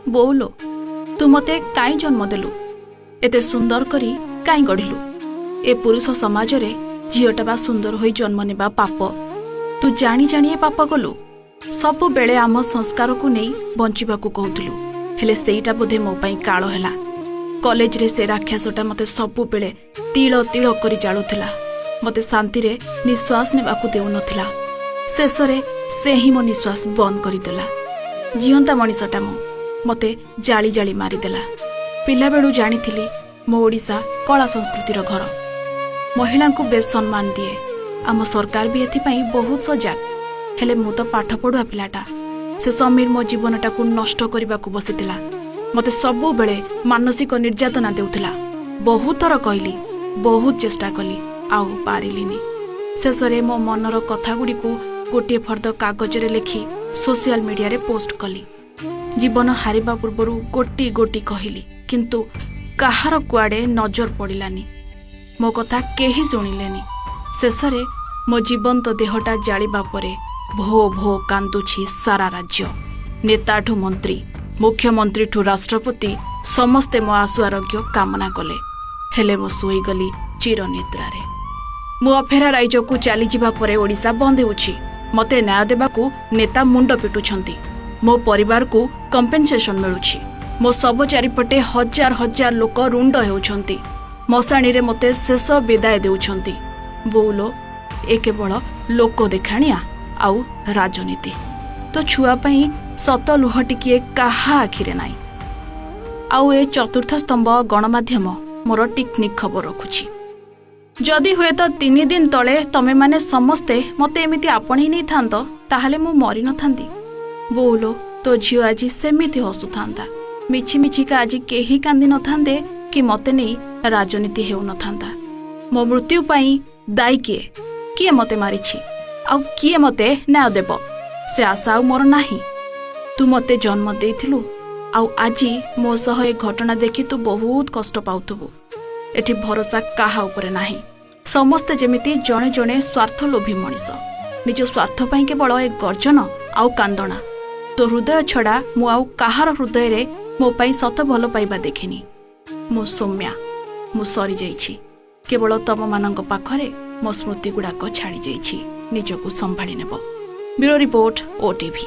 बोलो तू मते काई जन्म देलु एते सुंदर करी काई गढ़िलु ए पुरुष समाज रे झीटा बा सुंदर होई जन्म नेबा पाप तू जानी जानी ए पाप कलु सबु बेले आम संस्कार को नहीं बंचिबा को कहतलु हेले सेईटा बोधे मो पई काळ हैला कॉलेज रे से राक्षसटा मते सबु बेले तिळ तिळ करी जाळुथिला मते शांति रे निश्वास नेबा को देउ नथिला शेषरे से ही मो निश्वास बंद करदेला जीवंता मनीषटा मु मते जाली जाली मारिदेला पिला बेलू जानी मो ओडिशा कला संस्कृतिर घर महिला को बेस सम्मान दिए आम सरकार भी एथि बहुत सजग हेले मु तो पाठ पढ़ुआ पिलाटा से समीर मो जीवनटा को नष्ट करने को बसीला मते सबु बेले मानसिक निर्यातना देउथिला बहुत थर कहली बहुत चेष्टा कली आउ पारिलिनी शेषरे मो मनर कथा गुडी को गोटे फर्द कागज रे लिखि सोशल मीडिया रे पोस्ट कली जीवन हारिबा पूर्वरु गोटी गोटी कहली किंतु काहार कुआडे नजर पड़िलानी मो कथा केही सुनिलेनी शेषरे मो जीवंत देहटा जालिबा परे भो भो कांदुछि सारा राज्य नेताठू मंत्री मुख्यमंत्री ठू राष्ट्रपति समस्ते मो आशु आरोग्य कामना कले हेले मो सोई गली चिरनिद्रारे मो अफेरा राज्य को चली जिबा परे ओडिशा बंद होउछि मते न्याय देबाकू नेता मुंड पिटुछंती मो परिवार को कंपेन्सेशन मिलुछि मो सब चारिपटे हजार हजार लोक रुंड हेउछंती मशाणी रे मते शेष विदाय देउछंती बोलो ए केवल लोक देखाणिया आउ राजनीति तो छुआ पई सत लुह टिकिए काहा आखिरे नाई आउ ए चतुर्थ स्तंभ गणमाध्यम मोर टिकनिक खबर रखुछि जदि हुए तो 3 दिन तले तमे माने समस्ते मते एमिति आपणी नहीं थांत ताहाले मु मरी न थांती बोलो तो झियो आज सेमिति हसु थांता मिछि मिछि का आज केही कांदी न थांदे कि मते नहीं राजनीति हेउ न थांता मो मृत्यु पई दाई किए मते मारिछि आउ किए मते न्याय देब से आशा मोर नाही तू मते जन्म देइथिलु आउ आजी मो सह ए घटना देखि तू बहुत कष्ट पाउथबु एठी भरोसा काहा उपरे नाही समस्ते जेमिति जणे जणे स्वार्थ लोभी मनीष निज स्वार्थ पई केवल ए गर्जन आउ कांदणा तो हृदय छड़ा मु आउ काहार हृदय रे मो पई सत भल पाइबा देखिनी मु सौम्या मु सरी जाइछि केवल तम मानंक पाखरे मो स्मृति गुड़ाक छाड़ी जाइछि निजको संभाली नेब ब्यूरो रिपोर्ट ओटीवी।